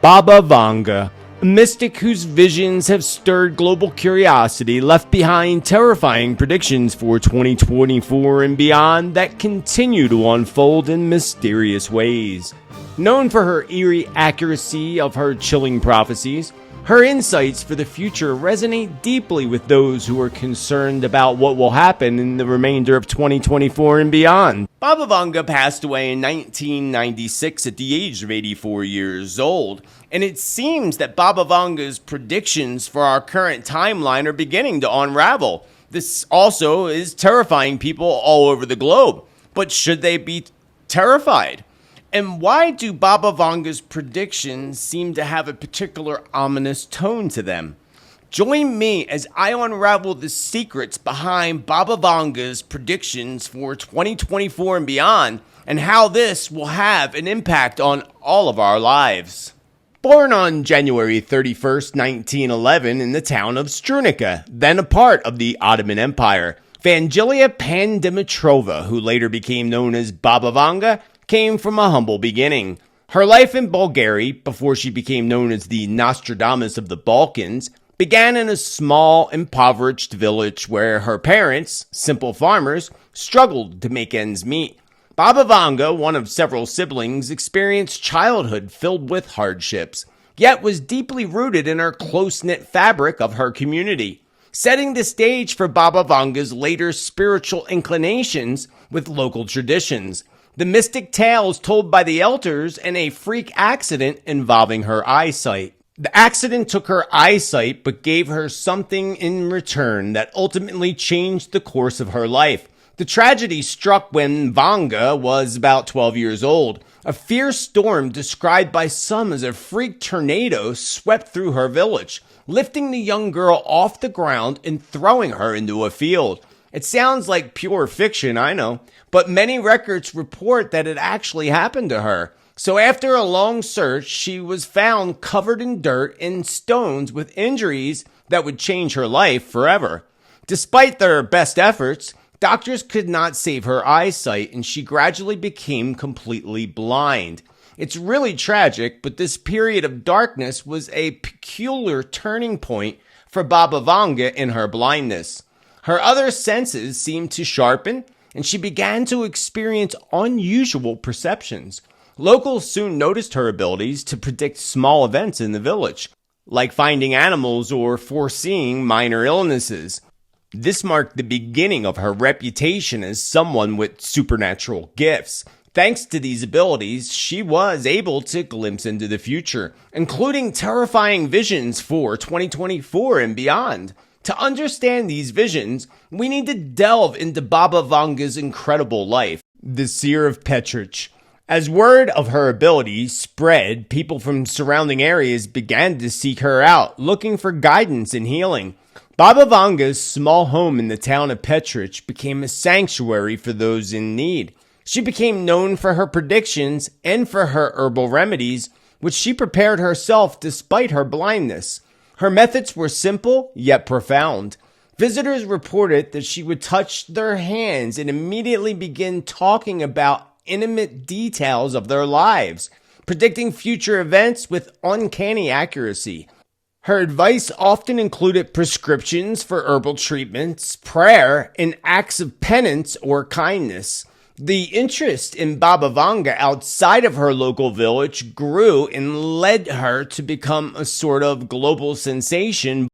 Baba Vanga, a mystic whose visions have stirred global curiosity, left behind terrifying predictions for 2024 and beyond that continue to unfold in mysterious ways. Known for her eerie accuracy of her chilling prophecies, her insights for the future resonate deeply with those who are concerned about what will happen in the remainder of 2024 and beyond. Baba Vanga passed away in 1996 at the age of 84 years old, and it seems that Baba Vanga's predictions for our current timeline are beginning to unravel. This also is terrifying people all over the globe, but should they be terrified? And why do Baba Vanga's predictions seem to have a particular ominous tone to them? Join me as I unravel the secrets behind Baba Vanga's predictions for 2024 and beyond, and how this will have an impact on all of our lives. Born on January 31st, 1911 in the town of Strunica, then a part of the Ottoman Empire, Vangelia Pandimitrova, who later became known as Baba Vanga, came from a humble beginning. Her life in Bulgaria, before she became known as the Nostradamus of the Balkans, began in a small, impoverished village where her parents, simple farmers, struggled to make ends meet. Baba Vanga, one of several siblings, experienced childhood filled with hardships, yet was deeply rooted in her close-knit fabric of her community, setting the stage for Baba Vanga's later spiritual inclinations with local traditions, the mystic tales told by the elders, and a freak accident involving her eyesight. The accident took her eyesight, but gave her something in return that ultimately changed the course of her life. The tragedy struck when Vanga was about 12 years old. A fierce storm, described by some as a freak tornado, swept through her village, lifting the young girl off the ground and throwing her into a field. It sounds like pure fiction, I know, but many records report that it actually happened to her. So after a long search, she was found covered in dirt and stones with injuries that would change her life forever. Despite their best efforts, doctors could not save her eyesight, and she gradually became completely blind. It's really tragic, but this period of darkness was a peculiar turning point for Baba Vanga in her blindness. Her other senses seemed to sharpen, and she began to experience unusual perceptions. Locals soon noticed her abilities to predict small events in the village, like finding animals or foreseeing minor illnesses. This marked the beginning of her reputation as someone with supernatural gifts. Thanks to these abilities, she was able to glimpse into the future, including terrifying visions for 2024 and beyond. To understand these visions, we need to delve into Baba Vanga's incredible life, the seer of Petrich. As word of her abilities spread, people from surrounding areas began to seek her out, looking for guidance and healing. Baba Vanga's small home in the town of Petrich became a sanctuary for those in need. She became known for her predictions and for her herbal remedies, which she prepared herself despite her blindness. Her methods were simple, yet profound. Visitors reported that she would touch their hands and immediately begin talking about intimate details of their lives, predicting future events with uncanny accuracy. Her advice often included prescriptions for herbal treatments, prayer, and acts of penance or kindness. The interest in Baba Vanga outside of her local village grew and led her to become a sort of global sensation.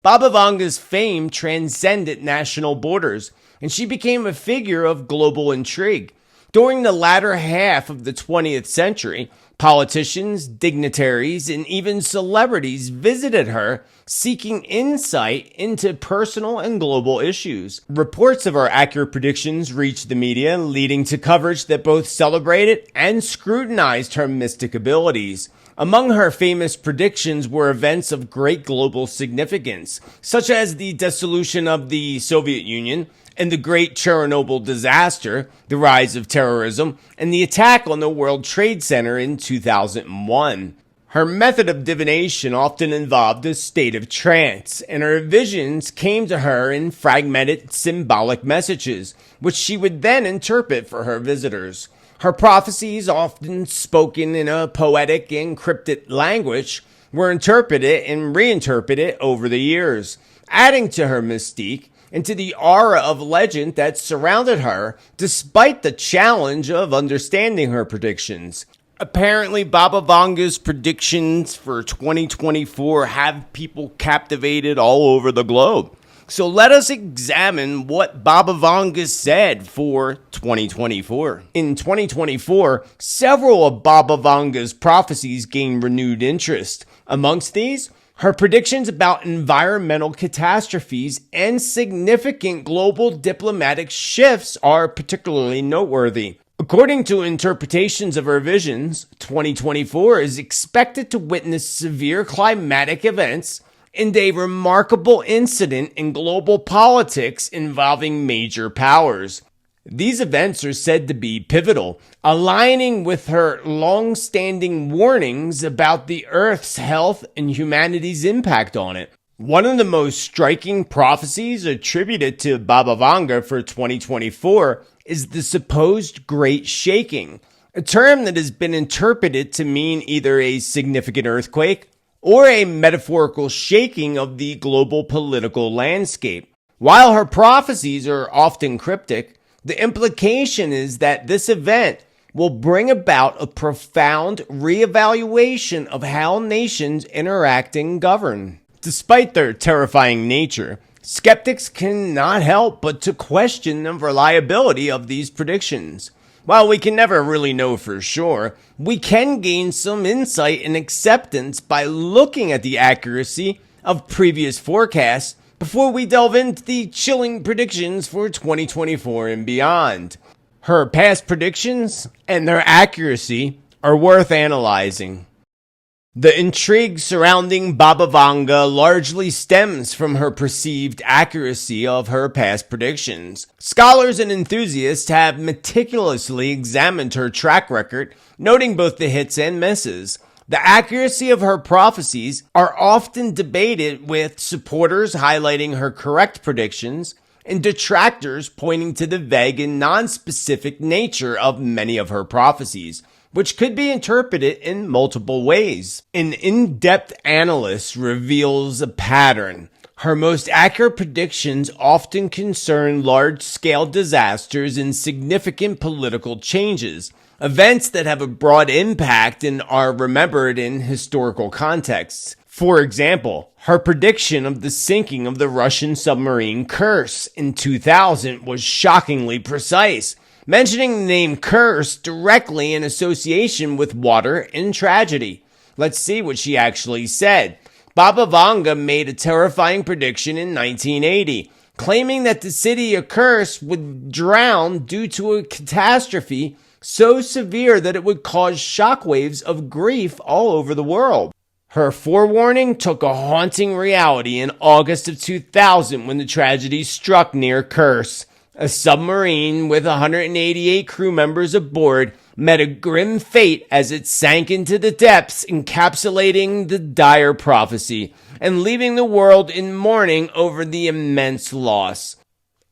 Baba Vanga's fame transcended national borders, and she became a figure of global intrigue. During the latter half of the 20th century, politicians, dignitaries, and even celebrities visited her, seeking insight into personal and global issues. Reports of her accurate predictions reached the media, leading to coverage that both celebrated and scrutinized her mystic abilities. Among her famous predictions were events of great global significance, such as the dissolution of the Soviet Union, and the Great Chernobyl disaster, the rise of terrorism, and the attack on the World Trade Center in 2001. Her method of divination often involved a state of trance, and her visions came to her in fragmented symbolic messages, which she would then interpret for her visitors. Her prophecies, often spoken in a poetic and cryptic language, were interpreted and reinterpreted over the years, adding to her mystique and to the aura of legend that surrounded her, despite the challenge of understanding her predictions. Apparently, Baba Vanga's predictions for 2024 have people captivated all over the globe. So let us examine what Baba Vanga said for 2024. In 2024, several of Baba Vanga's prophecies gained renewed interest. Amongst these, her predictions about environmental catastrophes and significant global diplomatic shifts are particularly noteworthy. According to interpretations of her visions, 2024 is expected to witness severe climatic events and a remarkable incident in global politics involving major powers. These events are said to be pivotal, aligning with her long-standing warnings about the Earth's health and humanity's impact on it. One of the most striking prophecies attributed to Baba Vanga for 2024 is the supposed Great Shaking, a term that has been interpreted to mean either a significant earthquake or a metaphorical shaking of the global political landscape. While her prophecies are often cryptic, the implication is that this event will bring about a profound reevaluation of how nations interact and govern. Despite their terrifying nature, skeptics cannot help but to question the reliability of these predictions. While we can never really know for sure, we can gain some insight and acceptance by looking at the accuracy of previous forecasts before we delve into the chilling predictions for 2024 and beyond. Her past predictions and their accuracy are worth analyzing. The intrigue surrounding Baba Vanga largely stems from her perceived accuracy of her past predictions. Scholars and enthusiasts have meticulously examined her track record, noting both the hits and misses. The accuracy of her prophecies are often debated, with supporters highlighting her correct predictions and detractors pointing to the vague and non-specific nature of many of her prophecies, which could be interpreted in multiple ways. An in-depth analyst reveals a pattern. Her most accurate predictions often concern large-scale disasters and significant political changes, events that have a broad impact and are remembered in historical contexts. For example, her prediction of the sinking of the Russian submarine Kursk in 2000 was shockingly precise, mentioning the name Kursk directly in association with water and tragedy. Let's see what she actually said. Baba Vanga made a terrifying prediction in 1980, claiming that the city of Kursk would drown due to a catastrophe so severe that it would cause shockwaves of grief all over the world. Her forewarning took a haunting reality in August of 2000 when the tragedy struck near Kursk. A submarine with 188 crew members aboard met a grim fate as it sank into the depths, encapsulating the dire prophecy and leaving the world in mourning over the immense loss.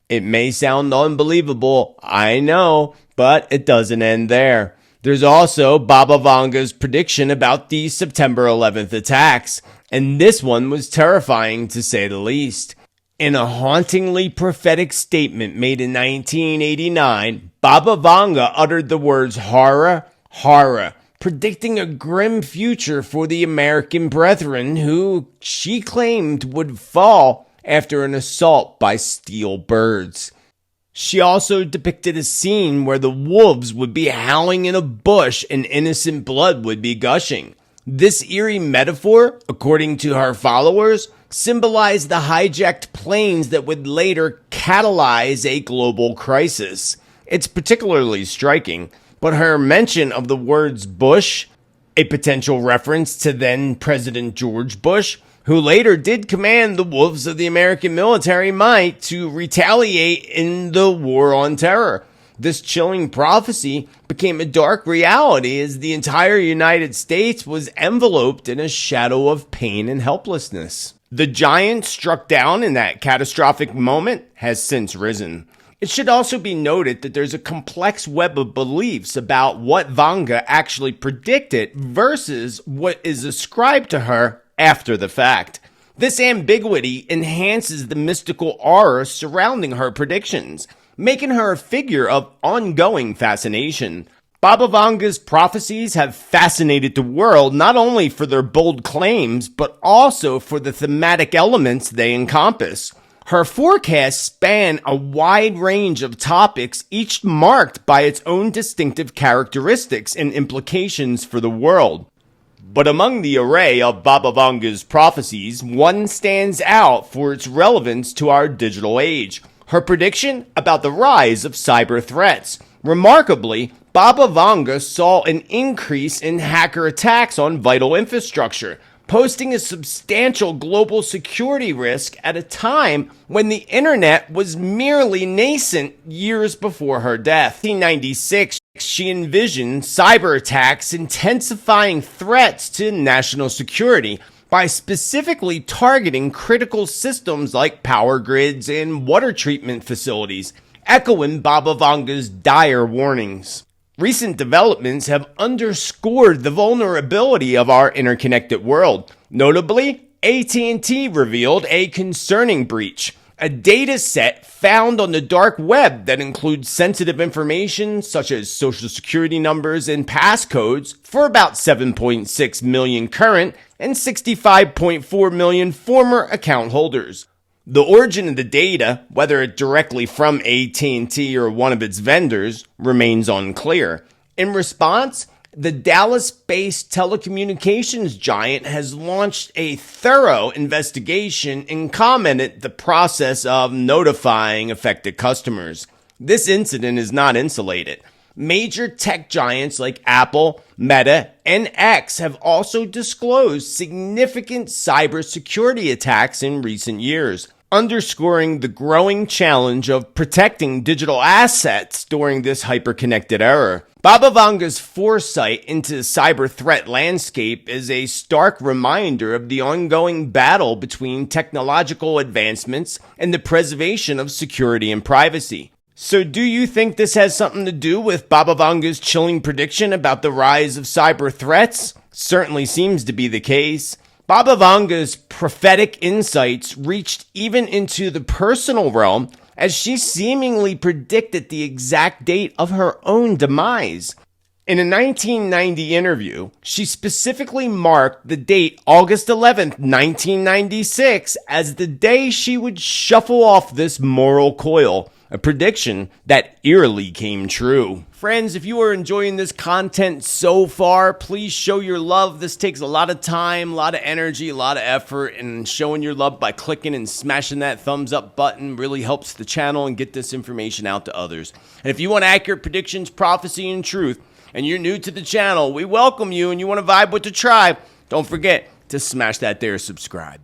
It may sound unbelievable, I know, but it doesn't end there. There's also Baba Vanga's prediction about the September 11th attacks, and this one was terrifying to say the least. In a hauntingly prophetic statement made in 1989, Baba Vanga uttered the words horror, horror, predicting a grim future for the American brethren who she claimed would fall after an assault by steel birds. She also depicted a scene where the wolves would be howling in a bush and innocent blood would be gushing. This eerie metaphor, according to her followers, symbolized the hijacked planes that would later catalyze a global crisis. It's particularly striking, but her mention of the words Bush, a potential reference to then President George Bush, who later did command the wolves of the American military might to retaliate in the war on terror. This chilling prophecy became a dark reality as the entire United States was enveloped in a shadow of pain and helplessness. The giant struck down in that catastrophic moment has since risen. It should also be noted that there's a complex web of beliefs about what Vanga actually predicted versus what is ascribed to her after the fact. This ambiguity enhances the mystical aura surrounding her predictions, making her a figure of ongoing fascination. Baba Vanga's prophecies have fascinated the world not only for their bold claims, but also for the thematic elements they encompass. Her forecasts span a wide range of topics, each marked by its own distinctive characteristics and implications for the world. But among the array of Baba Vanga's prophecies, one stands out for its relevance to our digital age: her prediction about the rise of cyber threats. Remarkably, Baba Vanga saw an increase in hacker attacks on vital infrastructure, posting a substantial global security risk at a time when the internet was merely nascent years before her death. In 1996, she envisioned cyber attacks intensifying threats to national security by specifically targeting critical systems like power grids and water treatment facilities, echoing Baba Vanga's dire warnings. Recent developments have underscored the vulnerability of our interconnected world. Notably, AT&T revealed a concerning breach, a data set found on the dark web that includes sensitive information such as social security numbers and passcodes for about 7.6 million current and 65.4 million former account holders. The origin of the data, whether it directly from AT&T or one of its vendors, remains unclear. In response, the Dallas-based telecommunications giant has launched a thorough investigation and commented the process of notifying affected customers. This incident is not insulated. Major tech giants like Apple, Meta, and X have also disclosed significant cybersecurity attacks in recent years, underscoring the growing challenge of protecting digital assets during this hyper-connected era. Baba Vanga's foresight into the cyber threat landscape is a stark reminder of the ongoing battle between technological advancements and the preservation of security and privacy. So do you think this has something to do with Baba Vanga's chilling prediction about the rise of cyber threats? Certainly seems to be the case. Baba Vanga's prophetic insights reached even into the personal realm as she seemingly predicted the exact date of her own demise. In a 1990 interview, she specifically marked the date August 11th, 1996 as the day she would shuffle off this moral coil, a prediction that eerily came true. Friends, if you are enjoying this content so far, please show your love. This takes a lot of time, a lot of energy, a lot of effort, and showing your love by clicking and smashing that thumbs up button really helps the channel and get this information out to others. And if you want accurate predictions, prophecy, and truth, and you're new to the channel, we welcome you and you want to vibe with the tribe, don't forget to smash that there subscribe.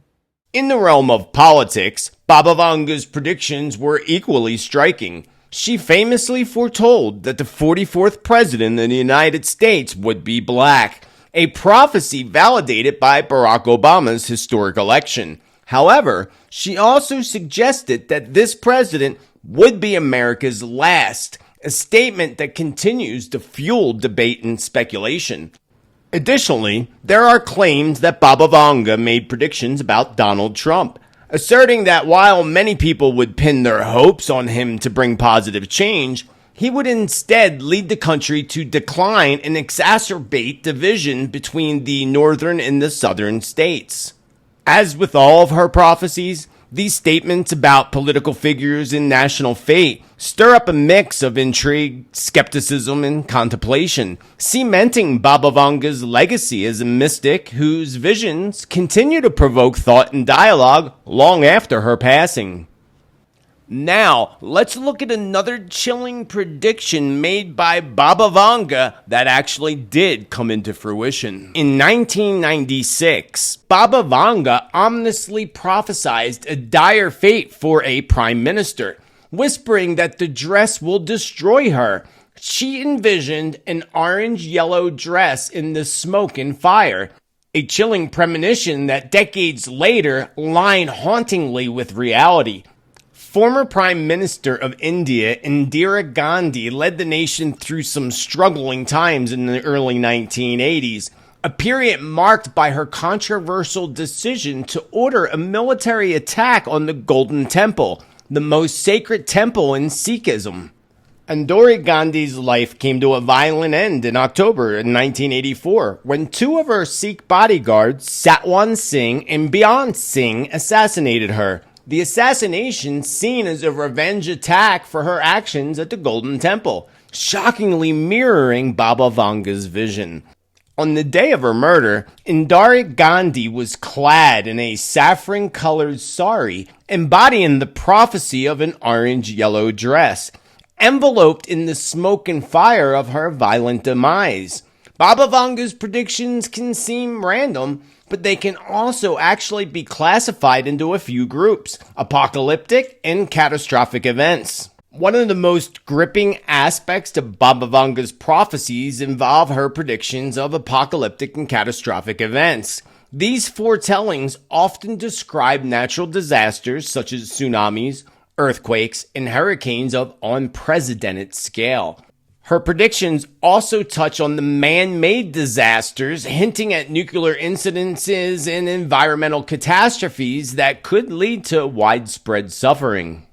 In the realm of politics, Baba Vanga's predictions were equally striking. She famously foretold that the 44th president of the United States would be black, a prophecy validated by Barack Obama's historic election. However, she also suggested that this president would be America's last, a statement that continues to fuel debate and speculation. Additionally, there are claims that Baba Vanga made predictions about Donald Trump, asserting that while many people would pin their hopes on him to bring positive change, he would instead lead the country to decline and exacerbate division between the northern and the southern states. As with all of her prophecies, these statements about political figures and national fate stir up a mix of intrigue, skepticism, and contemplation, cementing Baba Vanga's legacy as a mystic whose visions continue to provoke thought and dialogue long after her passing. Now, let's look at another chilling prediction made by Baba Vanga that actually did come into fruition. In 1996, Baba Vanga ominously prophesied a dire fate for a prime minister, whispering that the dress will destroy her. She envisioned an orange-yellow dress in the smoke and fire, a chilling premonition that decades later aligned hauntingly with reality. Former Prime Minister of India, Indira Gandhi, led the nation through some struggling times in the early 1980s, a period marked by her controversial decision to order a military attack on the Golden Temple, the most sacred temple in Sikhism. Indira Gandhi's life came to a violent end in October 1984 when two of her Sikh bodyguards, Satwan Singh and Beyond Singh, assassinated her. The assassination seen as a revenge attack for her actions at the Golden Temple, shockingly mirroring Baba Vanga's vision. On the day of her murder, Indira Gandhi was clad in a saffron-colored sari, embodying the prophecy of an orange-yellow dress, enveloped in the smoke and fire of her violent demise. Baba Vanga's predictions can seem random, but they can also actually be classified into a few groups: apocalyptic and catastrophic events. One of the most gripping aspects to Baba Vanga's prophecies involve her predictions of apocalyptic and catastrophic events. These foretellings often describe natural disasters such as tsunamis, earthquakes, and hurricanes of unprecedented scale. Her predictions also touch on the man-made disasters, hinting at nuclear incidences and environmental catastrophes that could lead to widespread suffering.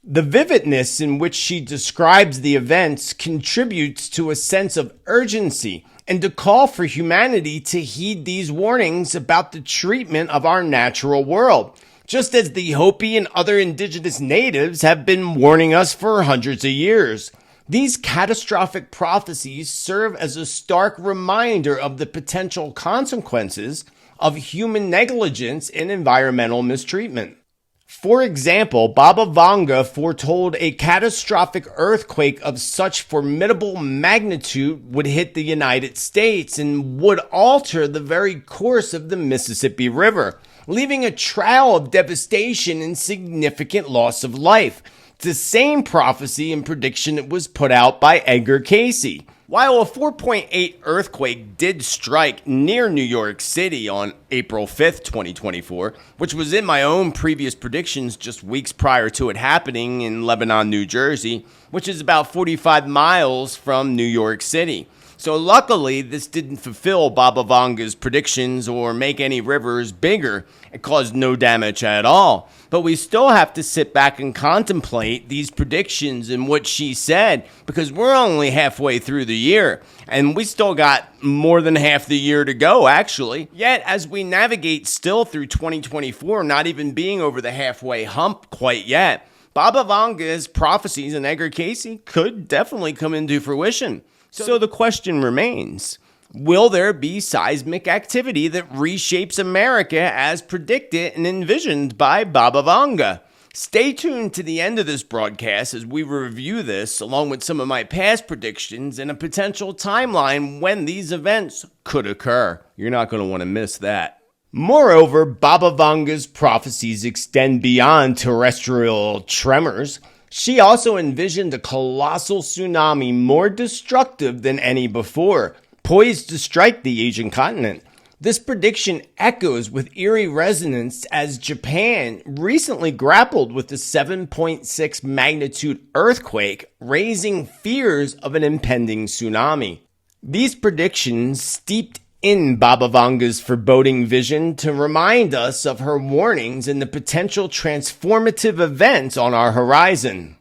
The vividness in which she describes the events contributes to a sense of urgency and a call for humanity to heed these warnings about the treatment of our natural world, just as the Hopi and other indigenous natives have been warning us for hundreds of years. These catastrophic prophecies serve as a stark reminder of the potential consequences of human negligence and environmental mistreatment. For example, Baba Vanga foretold a catastrophic earthquake of such formidable magnitude would hit the United States and would alter the very course of the Mississippi River, leaving a trail of devastation and significant loss of life. The same prophecy and prediction that was put out by Edgar Cayce. While a 4.8 earthquake did strike near New York City on April 5th, 2024, which was in my own previous predictions just weeks prior to it happening in Lebanon, New Jersey, which is about 45 miles from New York City. So luckily, this didn't fulfill Baba Vanga's predictions or make any rivers bigger. It caused no damage at all. But we still have to sit back and contemplate these predictions and what she said, because we're only halfway through the year, and we still got more than half the year to go, actually. Yet, as we navigate still through 2024, not even being over the halfway hump quite yet, Baba Vanga's prophecies and Edgar Cayce could definitely come into fruition. So the question remains, will there be seismic activity that reshapes America as predicted and envisioned by Baba Vanga? Stay tuned to the end of this broadcast as we review this, along with some of my past predictions and a potential timeline when these events could occur. You're not going to want to miss that. Moreover, Baba Vanga's prophecies extend beyond terrestrial tremors. She also envisioned a colossal tsunami more destructive than any before, poised to strike the Asian continent. This prediction echoes with eerie resonance as Japan recently grappled with the 7.6 magnitude earthquake, raising fears of an impending tsunami. These predictions steeped in Baba Vanga's foreboding vision to remind us of her warnings and the potential transformative events on our horizon.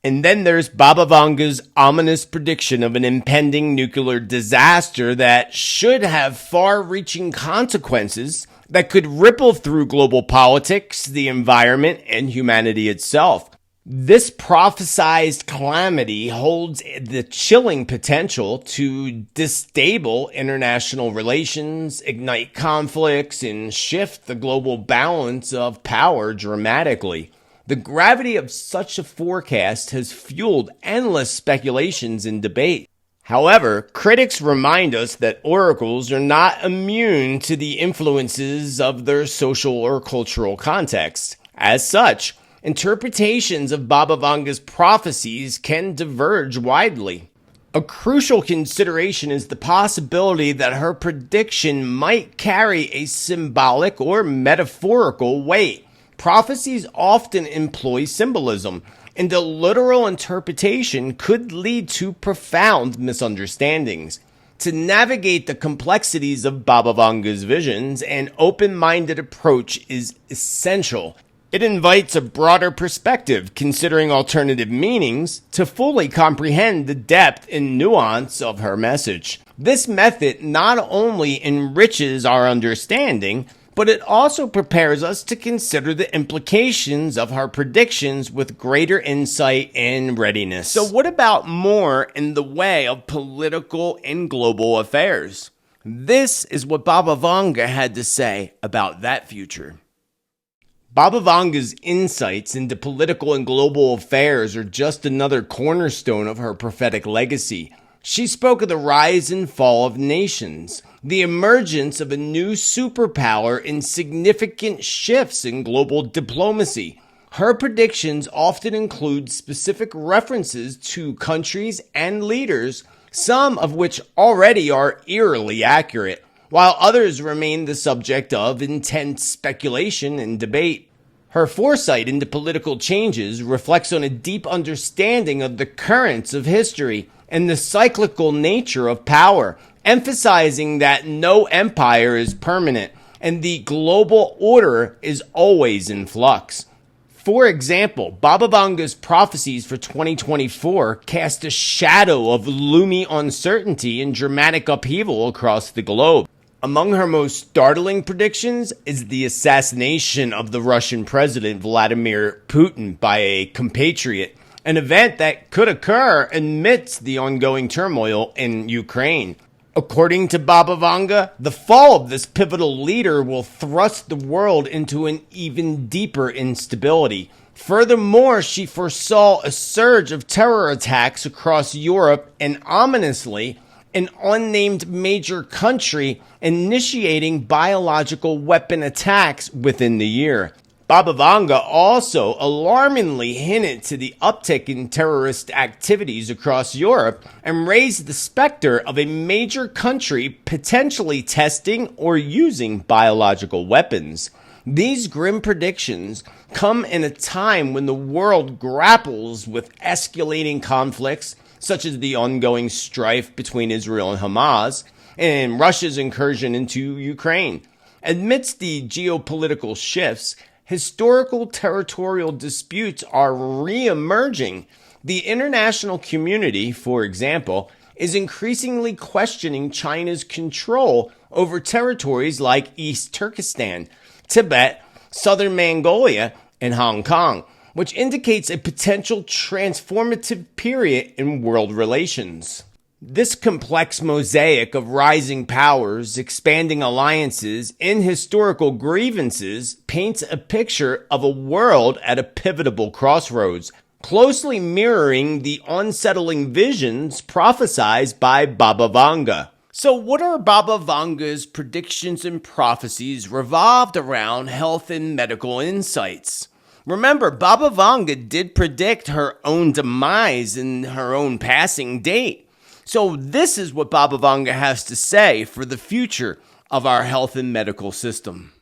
And then there's Baba Vanga's ominous prediction of an impending nuclear disaster that should have far-reaching consequences that could ripple through global politics, the environment, and humanity itself. This prophesized calamity holds the chilling potential to destabilize international relations, ignite conflicts, and shift the global balance of power dramatically. The gravity of such a forecast has fueled endless speculations and debate. However, critics remind us that oracles are not immune to the influences of their social or cultural context. As such, interpretations of Baba Vanga's prophecies can diverge widely. A crucial consideration is the possibility that her prediction might carry a symbolic or metaphorical weight, Prophecies often employ symbolism, and a literal interpretation could lead to profound misunderstandings. To navigate the complexities of Baba Vanga's visions, an open-minded approach is essential. It invites a broader perspective, considering alternative meanings, to fully comprehend the depth and nuance of her message. This method not only enriches our understanding, but it also prepares us to consider the implications of her predictions with greater insight and readiness. So what about more in the way of political and global affairs? This is what Baba Vanga had to say about that future. Baba Vanga's insights into political and global affairs are just another cornerstone of her prophetic legacy. She spoke of the rise and fall of nations, the emergence of a new superpower, and significant shifts in global diplomacy. Her predictions often include specific references to countries and leaders, some of which already are eerily accurate, while others remain the subject of intense speculation and debate. Her foresight into political changes reflects on a deep understanding of the currents of history and the cyclical nature of power, emphasizing that no empire is permanent and the global order is always in flux. For example, Baba Vanga's prophecies for 2024 cast a shadow of looming uncertainty and dramatic upheaval across the globe. Among her most startling predictions is the assassination of the Russian President Vladimir Putin by a compatriot, an event that could occur amidst the ongoing turmoil in Ukraine. According to Baba Vanga, the fall of this pivotal leader will thrust the world into an even deeper instability. Furthermore, she foresaw a surge of terror attacks across Europe and, ominously, an unnamed major country initiating biological weapon attacks within the year. Baba Vanga also alarmingly hinted to the uptick in terrorist activities across Europe and raised the specter of a major country potentially testing or using biological weapons. These grim predictions come in a time when the world grapples with escalating conflicts, such as the ongoing strife between Israel and Hamas, and Russia's incursion into Ukraine. Amidst the geopolitical shifts, historical territorial disputes are re-emerging. The international community, for example, is increasingly questioning China's control over territories like East Turkestan, Tibet, Southern Mongolia, and Hong Kong, which indicates a potential transformative period in world relations. This complex mosaic of rising powers, expanding alliances, and historical grievances paints a picture of a world at a pivotal crossroads, closely mirroring the unsettling visions prophesied by Baba Vanga. So what are Baba Vanga's predictions and prophecies revolved around health and medical insights? Remember, Baba Vanga did predict her own demise and her own passing date. So this is what Baba Vanga has to say for the future of our health and medical system.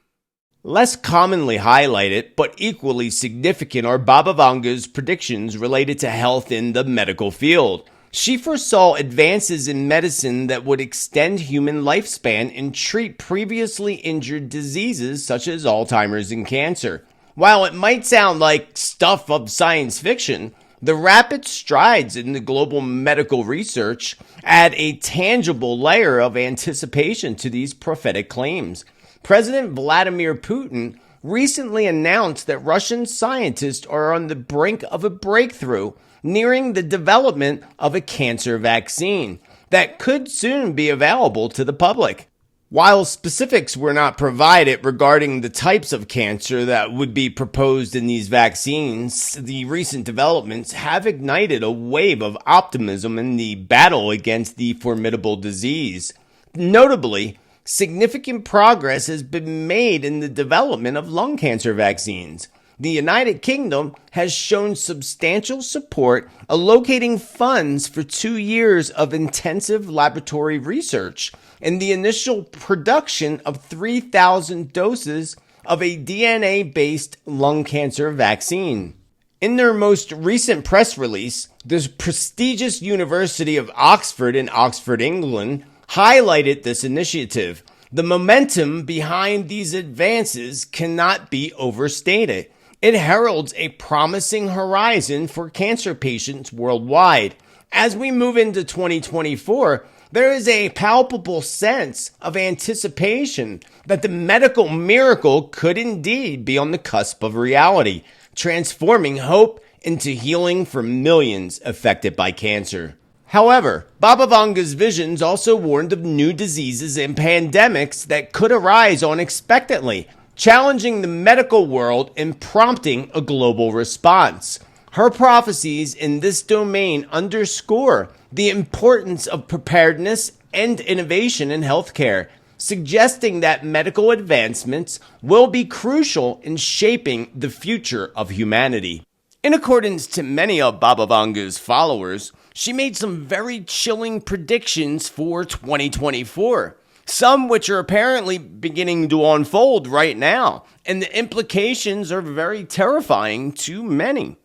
Less commonly highlighted, but equally significant, are Baba Vanga's predictions related to health in the medical field. She foresaw advances in medicine that would extend human lifespan and treat previously injured diseases such as Alzheimer's and cancer. While it might sound like stuff of science fiction, the rapid strides in the global medical research add a tangible layer of anticipation to these prophetic claims. President Vladimir Putin recently announced that Russian scientists are on the brink of a breakthrough, nearing the development of a cancer vaccine that could soon be available to the public. While specifics were not provided regarding the types of cancer that would be proposed in these vaccines, the recent developments have ignited a wave of optimism in the battle against the formidable disease. Notably, significant progress has been made in the development of lung cancer vaccines. The United Kingdom has shown substantial support, allocating funds for 2 years of intensive laboratory research and the initial production of 3,000 doses of a DNA-based lung cancer vaccine. In their most recent press release, the prestigious University of Oxford in Oxford, England, highlighted this initiative. The momentum behind these advances cannot be overstated. It heralds a promising horizon for cancer patients worldwide. As we move into 2024, there is a palpable sense of anticipation that the medical miracle could indeed be on the cusp of reality, transforming hope into healing for millions affected by cancer. However, Baba Vanga's visions also warned of new diseases and pandemics that could arise unexpectedly, challenging the medical world and prompting a global response. Her prophecies in this domain underscore the importance of preparedness and innovation in healthcare, suggesting that medical advancements will be crucial in shaping the future of humanity. In accordance to many of Baba Vanga's followers, she made some very chilling predictions for 2024, some which are apparently beginning to unfold right now, and the implications are very terrifying to many.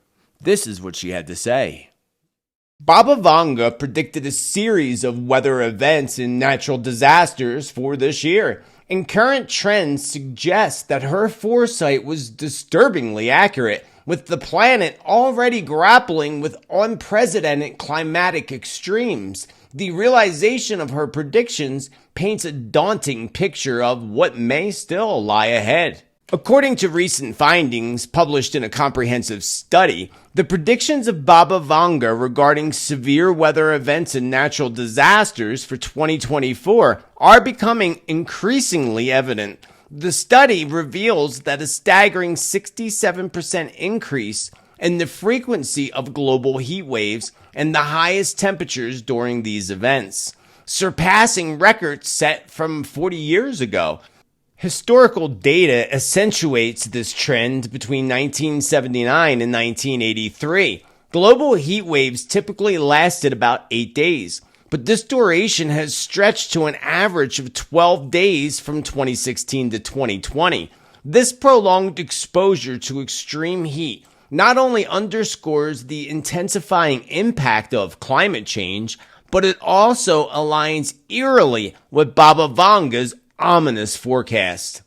This is what she had to say. Baba Vanga predicted a series of weather events and natural disasters for this year, and current trends suggest that her foresight was disturbingly accurate, with the planet already grappling with unprecedented climatic extremes. The realization of her predictions paints a daunting picture of what may still lie ahead. According to recent findings published in a comprehensive study, the predictions of Baba Vanga regarding severe weather events and natural disasters for 2024 are becoming increasingly evident. The study reveals that a staggering 67% increase in the frequency of global heat waves and the highest temperatures during these events, surpassing records set from 40 years ago. Historical data accentuates this trend between 1979 and 1983. Global heat waves typically lasted about 8 days, but this duration has stretched to an average of 12 days from 2016 to 2020. This prolonged exposure to extreme heat not only underscores the intensifying impact of climate change, but it also aligns eerily with Baba Vanga's ominous forecast.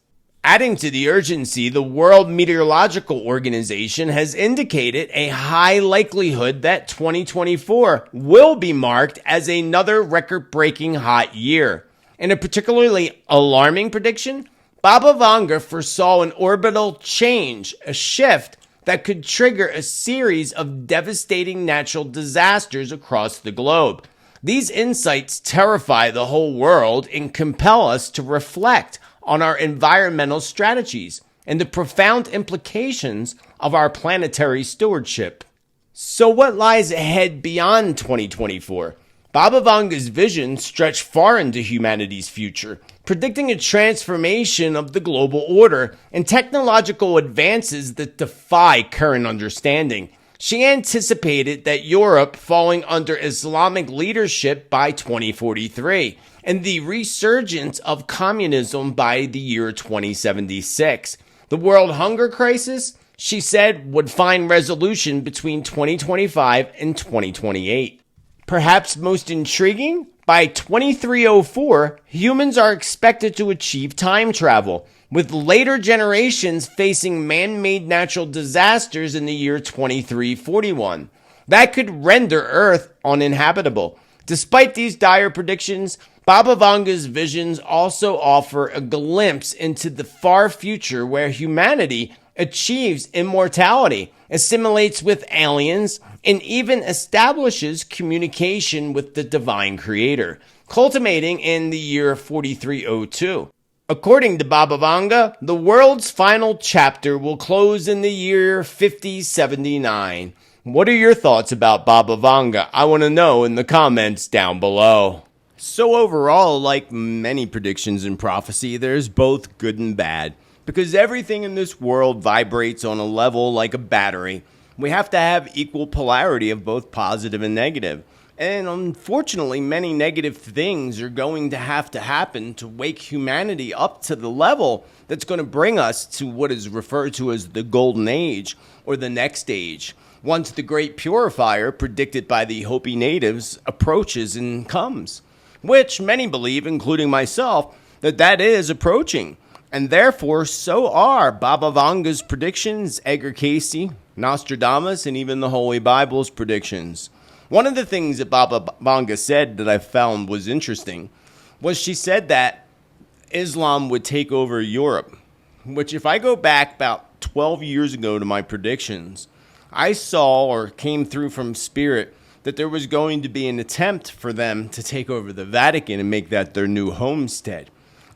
Adding to the urgency, the World Meteorological Organization has indicated a high likelihood that 2024 will be marked as another record-breaking hot year. In a particularly alarming prediction, Baba Vanga foresaw an orbital change, a shift that could trigger a series of devastating natural disasters across the globe. These insights terrify the whole world and compel us to reflect on our environmental strategies and the profound implications of our planetary stewardship. So what lies ahead beyond 2024? Baba Vanga's visions stretch far into humanity's future, predicting a transformation of the global order and technological advances that defy current understanding. She anticipated that Europe falling under Islamic leadership by 2043 and the resurgence of communism by the year 2076. The world hunger crisis, she said, would find resolution between 2025 and 2028. Perhaps most intriguing, by 2304, humans are expected to achieve time travel, with later generations facing man-made natural disasters in the year 2341. That could render Earth uninhabitable. Despite these dire predictions, Baba Vanga's visions also offer a glimpse into the far future where humanity achieves immortality, assimilates with aliens, and even establishes communication with the divine creator, culminating in the year 4302. According to Baba Vanga, the world's final chapter will close in the year 5079. What are your thoughts about Baba Vanga? I want to know in the comments down below. So overall, like many predictions in prophecy, there's both good and bad. Because everything in this world vibrates on a level like a battery, we have to have equal polarity of both positive and negative. And unfortunately, many negative things are going to happen to wake humanity up to the level that's going to bring us to what is referred to as the golden age or the next age. Once the great purifier, predicted by the Hopi natives, approaches and comes, which many believe, including myself, that is approaching. And therefore, so are Baba Vanga's predictions, Edgar Cayce, Nostradamus, and even the Holy Bible's predictions. One of the things that Baba Vanga said that I found was interesting was she said that Islam would take over Europe, which if I go back about 12 years ago to my predictions, I saw or came through from Spirit that there was going to be an attempt for them to take over the Vatican and make that their new homestead.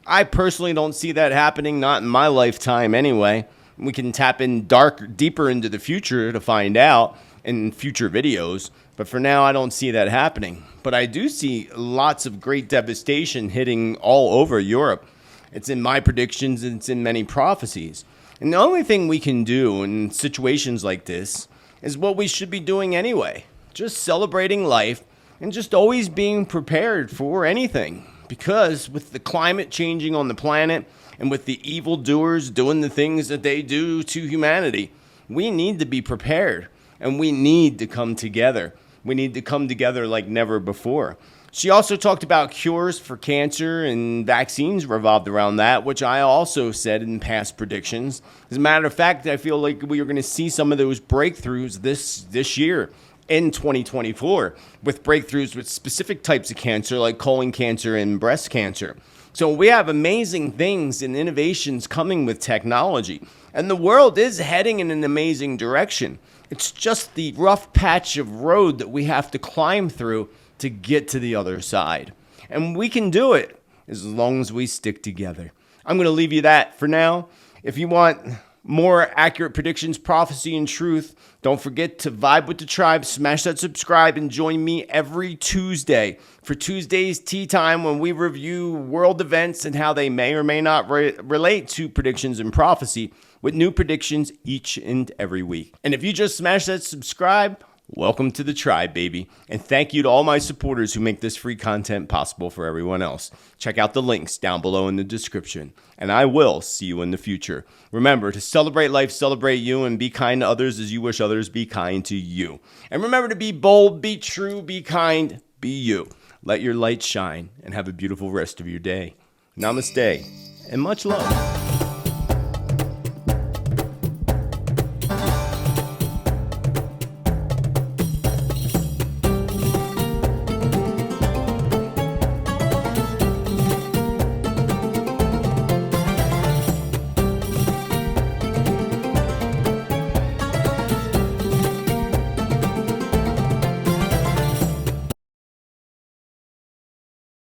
I personally don't see that happening, not in my lifetime anyway. We can tap in deeper into the future to find out in future videos. But for now, I don't see that happening. But I do see lots of great devastation hitting all over Europe. It's in my predictions and it's in many prophecies. And the only thing we can do in situations like this is what we should be doing anyway. Just celebrating life and just always being prepared for anything. Because with the climate changing on the planet and with the evildoers doing the things that they do to humanity, we need to be prepared and we need to come together. We need to come together like never before. She also talked about cures for cancer and vaccines revolved around that, which I also said in past predictions. As a matter of fact, I feel like we are going to see some of those breakthroughs this year in 2024 with breakthroughs with specific types of cancer like colon cancer and breast cancer. So we have amazing things and innovations coming with technology, and the world is heading in an amazing direction. It's just the rough patch of road that we have to climb through to get to the other side. And we can do it as long as we stick together. I'm going to leave you that for now. If you want more accurate predictions, prophecy, and truth, don't forget to vibe with the tribe, smash that subscribe, and join me every Tuesday for Tuesday's Tea Time when we review world events and how they may or may not relate to predictions and prophecy with new predictions each and every week. And if you just smash that subscribe, welcome to the tribe, baby. And thank you to all my supporters who make this free content possible for everyone else. Check out the links down below in the description. And I will see you in the future. Remember to celebrate life, celebrate you, and be kind to others as you wish others be kind to you. And remember to be bold, be true, be kind, be you. Let your light shine and have a beautiful rest of your day. Namaste and much love.